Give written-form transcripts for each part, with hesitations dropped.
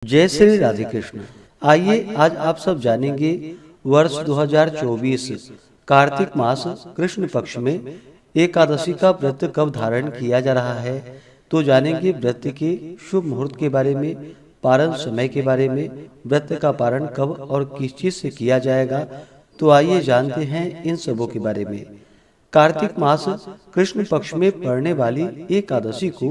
जय श्री राधे कृष्ण। आइए आज आप सब जानेंगे वर्ष 2024 कार्तिक मास कृष्ण पक्ष में एकादशी का व्रत कब धारण किया जा रहा है। तो जानेंगे व्रत के शुभ मुहूर्त के बारे में, पारण समय के बारे में, व्रत का पारण कब और किस चीज से किया जाएगा। तो आइए जानते हैं इन सबों के बारे में। कार्तिक मास कृष्ण पक्ष में पड़ने वाली एकादशी को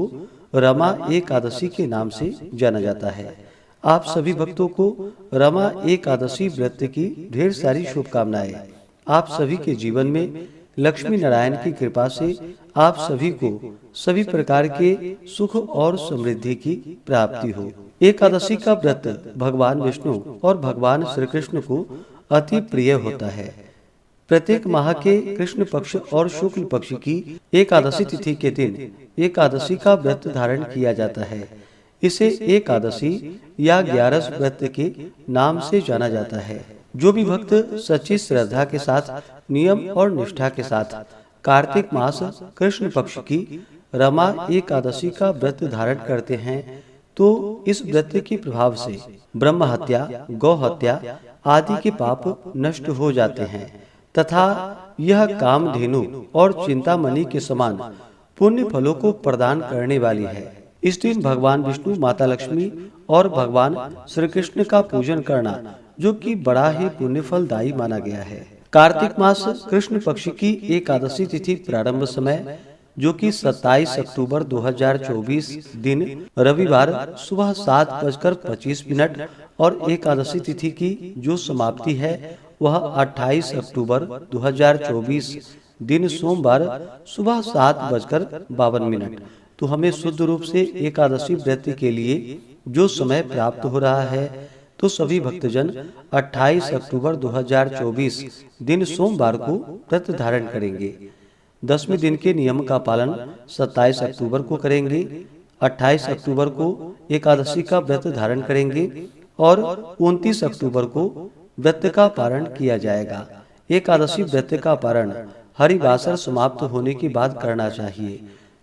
रमा एकादशी के नाम से जाना जाता है। आप सभी भक्तों को रमा एकादशी व्रत की ढेर सारी शुभकामनाएं। आप सभी के जीवन में लक्ष्मी नारायण की कृपा से आप सभी को सभी प्रकार के सुख और समृद्धि की प्राप्ति हो। एकादशी का व्रत भगवान विष्णु और भगवान श्री कृष्ण को अति प्रिय होता है। प्रत्येक माह के कृष्ण पक्ष और शुक्ल पक्ष की एकादशी तिथि के दिन एकादशी का व्रत धारण किया जाता है। इसे एकादशी या 11 व्रत के नाम से जाना जाता है। जो भी भक्त सच्ची श्रद्धा के साथ, नियम और निष्ठा के साथ कार्तिक मास कृष्ण पक्ष की रमा एकादशी का व्रत धारण करते हैं, तो इस व्रत के प्रभाव से ब्रह्म हत्या, गौ हत्या आदि के पाप नष्ट हो जाते हैं तथा यह कामधेनु और चिंतामणि के समान पुण्य फलों को प्रदान करने वाली है। इस दिन भगवान विष्णु, माता लक्ष्मी और भगवान श्री कृष्ण का पूजन करना जो कि बड़ा ही पुण्य फलदायी माना गया है। कार्तिक मास कृष्ण पक्ष की एकादशी तिथि प्रारंभ समय जो कि 27 अक्टूबर 2024 दिन रविवार सुबह 7:25 और एकादशी तिथि की जो समाप्ति है वह 28 अक्टूबर 2024 दिन सोमवार सुबह 7:52। तो हमें शुद्ध रूप से एकादशी व्रत के लिए जो समय प्राप्त हो रहा है, तो सभी भक्तजन 28 अक्टूबर 2024 दिन सोमवार को व्रत धारण करेंगे। 10वें दिन के नियम का पालन 27 अक्टूबर को करेंगे। 28 अक्टूबर को एकादशी का व्रत धारण करेंगे और 29 अक्टूबर को व्रत का पारण किया जाएगा। एकादशी व्रत का पारण हरिवासर समाप्त होने के बाद करना चाहिए।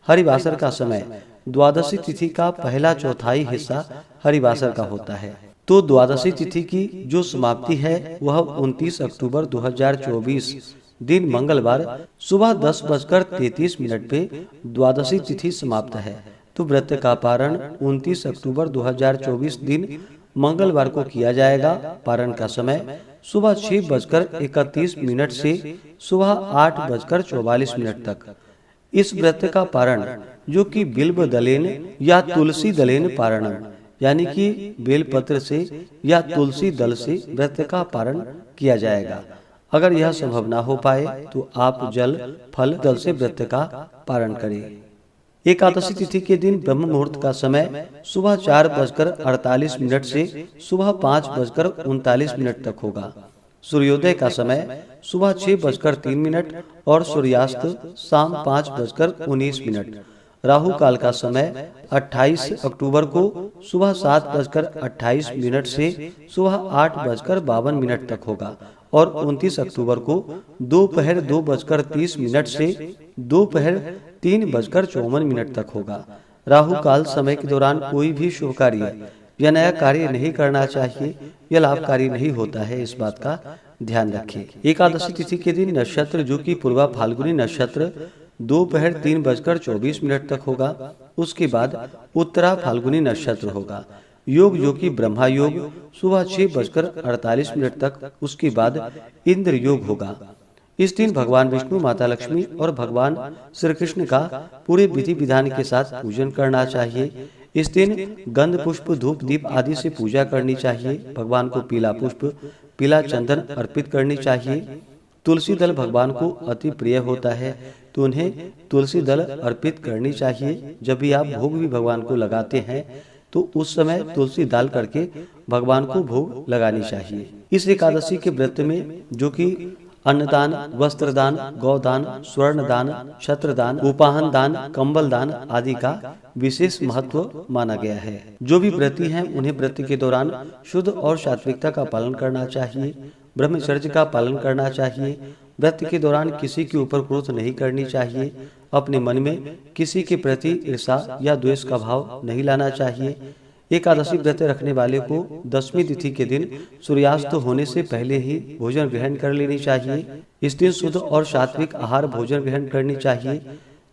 हरिवासर का समय द्वादशी तिथि का पहला चौथाई हिस्सा हरिवासर का होता है। तो द्वादशी तिथि की जो समाप्ति है वह 29 अक्टूबर 2024 दिन मंगलवार सुबह 10:33 पे द्वादशी तिथि समाप्त है। तो व्रत का पारण 29 अक्टूबर 2024 दिन मंगलवार को किया जाएगा। पारण का समय सुबह 6:31 से सुबह 8:44 तक। इस व्रत का पारण जो कि बिल्व दलेन या तुलसी दलेन पारण यानी कि बेलपत्र से या तुलसी दल से व्रत का पारण किया जाएगा। अगर यह संभव ना हो पाए तो आप जल फल दल से व्रत का पारण करें। एकादशी तिथि के दिन ब्रह्म मुहूर्त का समय सुबह 4:48 से सुबह 5:39 तक होगा। सूर्योदय का समय सुबह 6:03 और सूर्यास्त शाम 5:19। राहु काल का समय 28 अक्टूबर को सुबह 7:28 से सुबह 8:52 तक होगा और 29 अक्टूबर को दोपहर 2:30 से दोपहर 3:54 तक होगा। राहु काल समय के दौरान कोई भी शुभ कार्य या नया कार्य नहीं करना चाहिए, यह लाभकारी नहीं होता है, इस बात का ध्यान रखें। एकादशी तिथि के दिन नक्षत्र जो कि पूर्वा फाल्गुनी नक्षत्र दोपहर 3:24 तक होगा। उसके बाद उत्तरा फाल्गुनी नक्षत्र होगा। योग जो कि ब्रह्मा योग सुबह 6:48 तक। उसके बाद इंद्र योग होगा। इस दिन भगवान विष्णु, माता लक्ष्मी और भगवान श्री कृष्ण का पूरे विधि विधान के साथ पूजन करना चाहिए। इस दिन गंध पुष्प, धूप, दीप आदि से पूजा करनी चाहिए। भगवान को पीला पुष्प, पीला चंदन अर्पित करनी चाहिए। तुलसी दल भगवान को अति प्रिय होता है, तो उन्हें तुलसी दल अर्पित करनी चाहिए। जब भी आप भोग भी भगवान को लगाते हैं तो उस समय तुलसी डाल करके भगवान को भोग लगानी चाहिए। इस एकादशी के व्रत में जो कि अन्नदान, वस्त्रदान, गौदान, स्वर्णदान, छत्रदान, उपाहन दान, कंबल दान आदि का विशेष महत्व माना गया है। जो भी व्रती हैं उन्हें व्रत के दौरान शुद्ध और सात्विकता का पालन करना चाहिए। ब्रह्मचर्य का पालन करना चाहिए। व्रत के दौरान किसी के ऊपर क्रोध नहीं करनी चाहिए। अपने मन में किसी के प्रति ईर्षा या द्वेष का भाव नहीं लाना चाहिए। एकादशी व्रत रखने वाले को दशमी तिथि के दिन सूर्यास्त होने से पहले ही भोजन ग्रहण कर लेनी चाहिए। इस दिन शुद्ध और सात्विक आहार भोजन ग्रहण करनी चाहिए।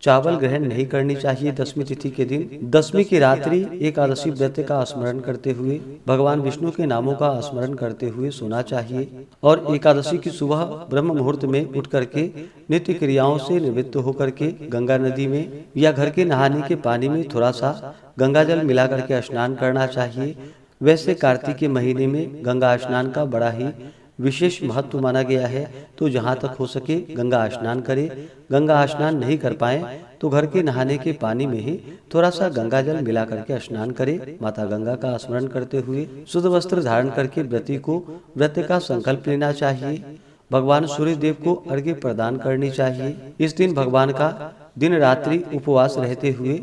चावल ग्रहण नहीं करनी चाहिए। दशमी तिथि के दिन दशमी की रात्रि एकादशी व्रत का स्मरण करते हुए भगवान विष्णु के नामों का स्मरण करते हुए सोना चाहिए और एकादशी की सुबह ब्रह्म मुहूर्त में उठ करके नित्य क्रियाओं से निवृत्त होकर के गंगा नदी में या घर के नहाने के पानी में थोड़ा सा गंगा जल मिला करके स्नान करना चाहिए। वैसे कार्तिक के महीने में गंगा स्नान का बड़ा ही विशेष महत्व माना गया है, तो जहाँ तक हो सके गंगा स्नान करें। गंगा स्नान नहीं कर पाए तो घर के नहाने के पानी में ही थोड़ा सा गंगा जल मिला करके स्नान करें। माता गंगा का स्मरण करते हुए शुद्ध वस्त्र धारण करके व्रती को व्रत का संकल्प लेना चाहिए। भगवान सूर्य देव को अर्घ्य प्रदान करनी चाहिए। इस दिन भगवान का दिन रात्रि उपवास रहते हुए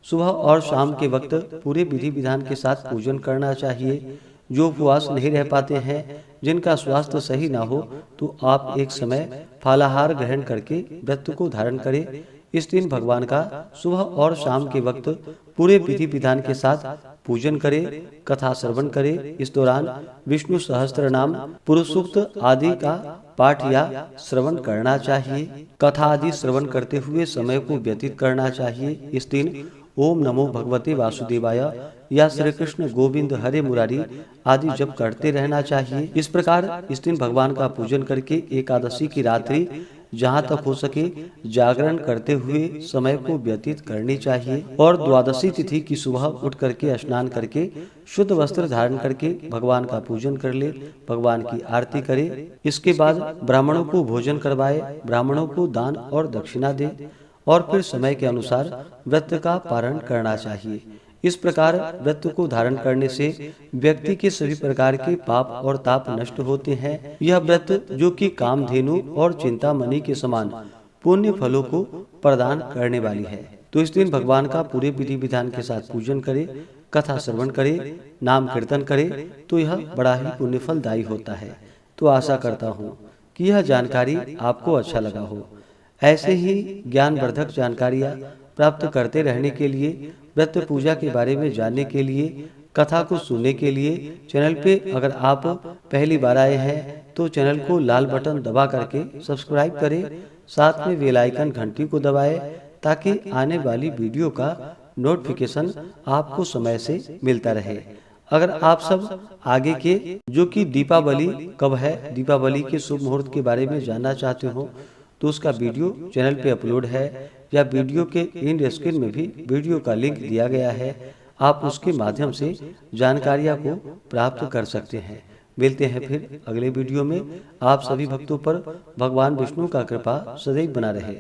सुबह और शाम के वक्त पूरे विधि विधान के साथ पूजन करना चाहिए। जो उपवास नहीं रह पाते हैं, जिनका स्वास्थ्य सही ना हो, तो आप एक समय फलाहार ग्रहण करके व्रत को धारण करें। इस दिन भगवान का सुबह और शाम के वक्त पूरे विधि विधान के साथ पूजन करें, कथा श्रवण करें। इस दौरान विष्णु सहस्त्र नाम, पुरुष सूक्त आदि का पाठ या श्रवण करना चाहिए। कथा आदि श्रवण करते हुए समय को व्यतीत करना चाहिए। इस दिन ओम नमो भगवते वासुदेवाय या श्री कृष्ण गोविंद हरे मुरारी आदि जप करते रहना चाहिए। इस प्रकार इस दिन भगवान का पूजन करके एकादशी की रात्रि जहाँ तक हो सके जागरण करते हुए समय को व्यतीत करनी चाहिए और द्वादशी तिथि की सुबह उठ करके स्नान करके शुद्ध वस्त्र धारण करके भगवान का पूजन कर ले, भगवान की आरती करे। इसके बाद ब्राह्मणों को भोजन करवाए, ब्राह्मणों को दान और दक्षिणा दे और फिर समय के अनुसार व्रत का पारण करना चाहिए। इस प्रकार व्रत को धारण करने से व्यक्ति के सभी प्रकार के पाप और ताप नष्ट होते हैं। यह व्रत जो कि कामधेनु और चिंतामणि के समान पुण्य फलों को प्रदान करने वाली है। तो इस दिन भगवान का पूरे विधि विधान के साथ पूजन करे, कथा श्रवण करे, नाम कीर्तन करे, तो यह बड़ा ही पुण्य फलदायी होता है। तो आशा करता हूँ कि यह जानकारी आपको अच्छा लगा हो। ऐसे ही ज्ञानवर्धक जानकारियाँ प्राप्त करते रहने के लिए, व्रत पूजा के बारे में जानने के लिए, कथा को सुनने के लिए चैनल पे अगर आप पहली बार आए हैं तो चैनल को लाल बटन दबा करके सब्सक्राइब करें, साथ में बेल आइकन घंटी को दबाएं ताकि आने वाली वीडियो का नोटिफिकेशन आपको समय से मिलता रहे। अगर आप सब आगे के जो कि दीपावली कब है, दीपावली के शुभ मुहूर्त के बारे में जानना चाहते हो तो उसका वीडियो चैनल पे अपलोड है या वीडियो के एंड स्क्रीन में भी वीडियो का लिंक दिया गया है। आप उसके माध्यम से जानकारियाँ को प्राप्त कर सकते हैं। मिलते हैं फिर अगले वीडियो में। आप सभी भक्तों पर भगवान विष्णु का कृपा सदैव बना रहे।